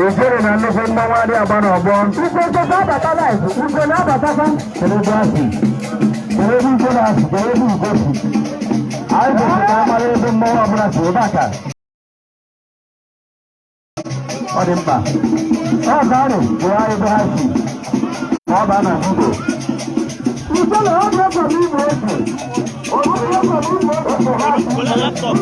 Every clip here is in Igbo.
Ejere na nnukwu mmanwụ adị agba n'ọgbọ. Nkwenkwe abata live, nkwe na-abatakwa. Kedu asị? Kedu nkwe na-asị? Kedu nkwe si? Anyị kwesịrị ka amara ebe mmanwụ ọbụla si ebe aka. Ọ dị mkpa. Ọ ga-arụ bụ ebe ha si. Ka ọ baa na mbido. Nke na ọ ga-ekwe n'ime otu. Ọ ga-ekwe n'ime otu ha si. Hola, laptop,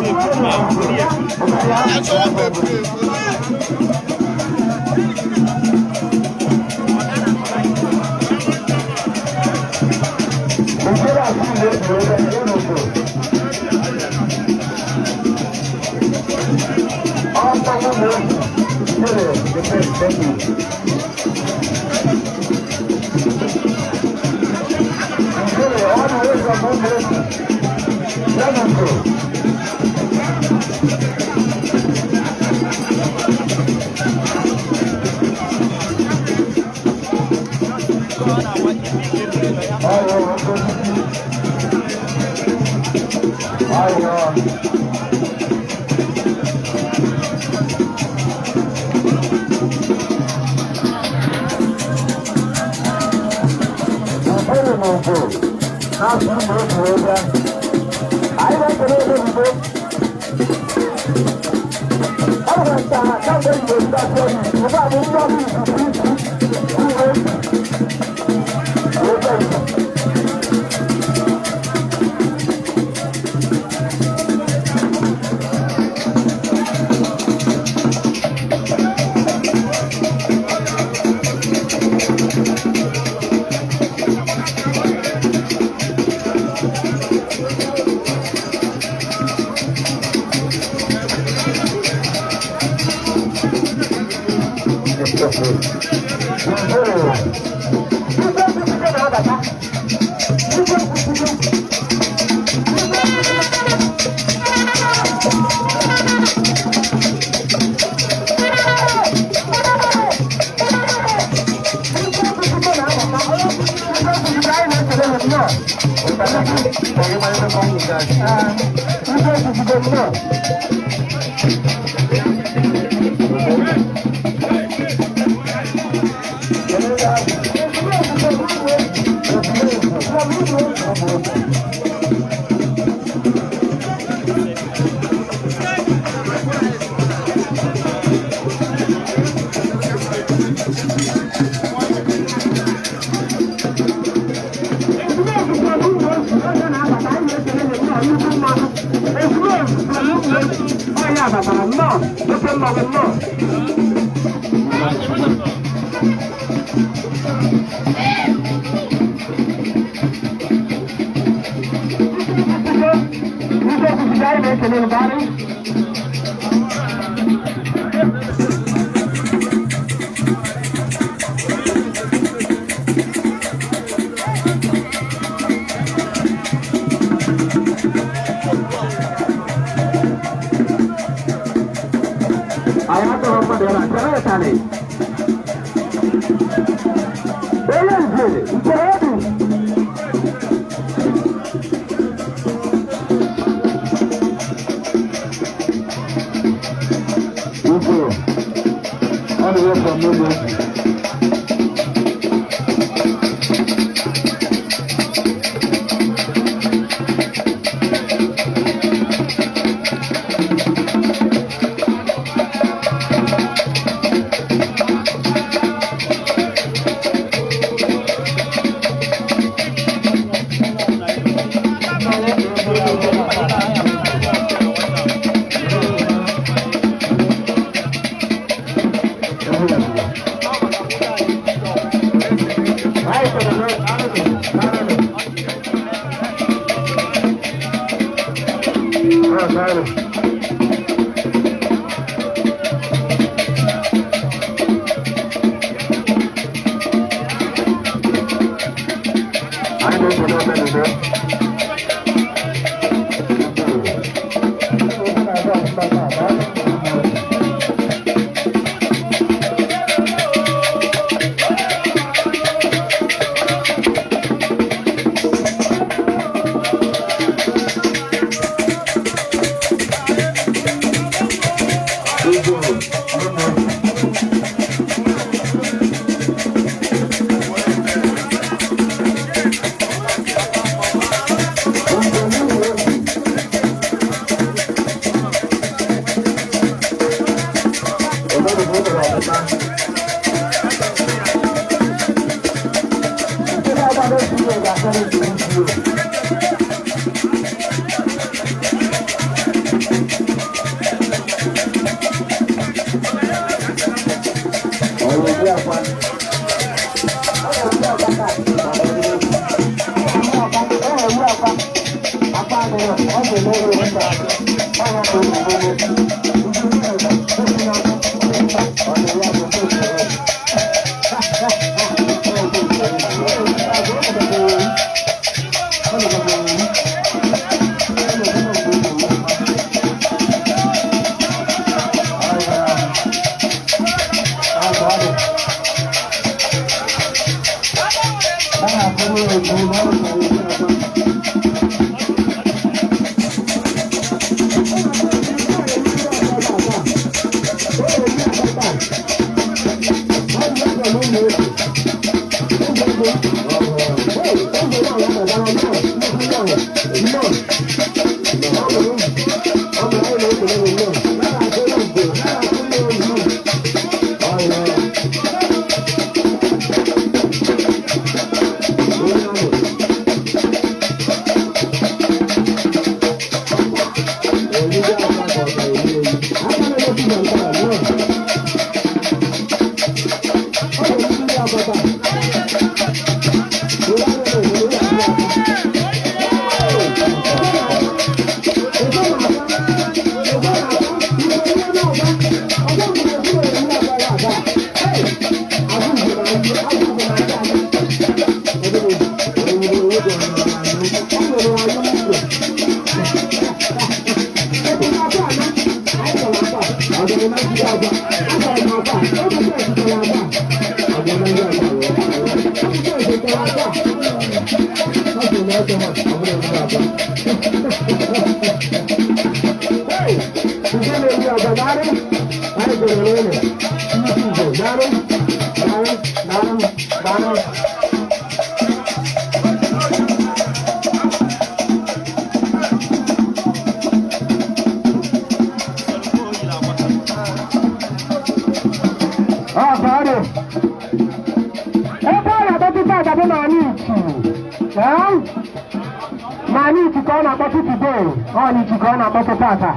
Mani chikona kwa today. Oni chikona kwa tata.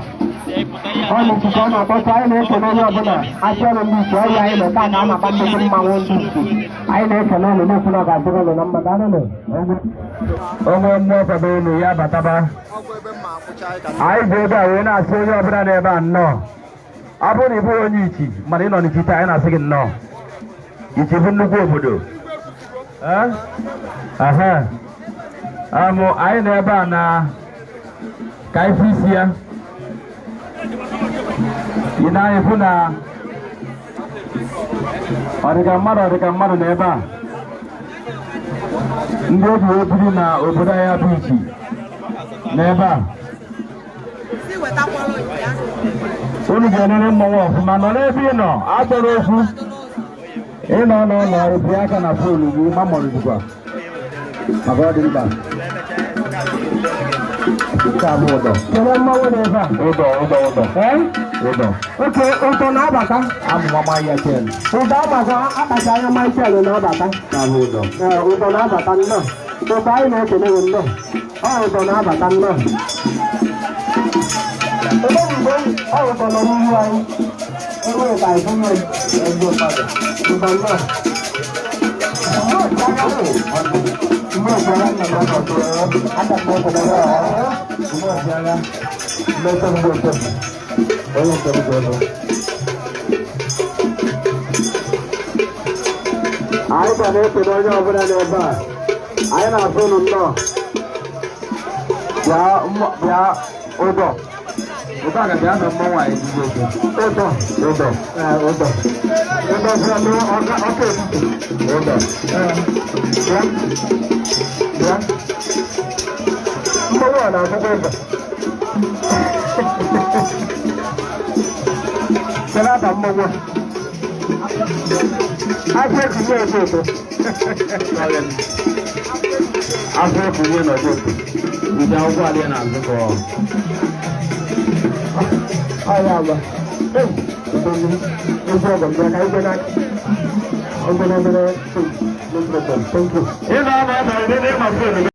Oni chikona kwa sai ne kono na bana. Asya mbi so ya ile ka na ma ban ko ma won tu. Ai ne kono ne kuna ga ko ne namba da ne. Omo mo fa be ni ya bataba. Ai go da we na so yo bra ne ba no. Abu ni bo onyi chi. Mani no ni chita ai na sigin no. Ichi bunu go obodo. Aha. Amo anyị na ebe a na ka ife isi ya ị na-efu na ọdịka mmadụ na ebe a ndị obi obiri na obodo anyị bụ ichi na ebe a unu ga-enere mmọnwụ ọfụma nọ n'ebe ị nọ atọrọ okwu ịnọ n'ụlọ ebi aka na fonu gị ma mọrịdịkwa maka ọ dị mkpa Udo. Kele mmawo n'ebe a. Udo. Udo. Oke ụtọ na-abata. Amụ mama ya chen. Ụtọ abata akpacha anya Michael na-abata. Kabụ ụdọ. Ụtọ na-abata nnọọ. Ụtọ anyị na-ekele gị nnọọ. Ụtọ na-abata nnọọ. Ebe mgbe ụtọ nọ n'ihu anyị. Ebe ụtọ anyị fụnye ego mmadụ. Ụtọ nnọọ. Anyị ga na-ekele onye ọbụla n'ebe a. Anyị na-asụ unu nnọọ. Bịa ụdọ. Ụdọ a ga-abịa na mmọnwụ anyị dị oge. Ụdọ. Ụdọ from ọka etiti. Ụdọ. Bịa. Mmọnwụ a na-asụkwa ụdọ. Kelata mmọnwụ. Afọ etinye otu ụtọ. Afọ etinye n'ọdụ ụtọ. Ije akwụkwọ adịghị n'azụ ka ọ. Ayah Allah. Thank you.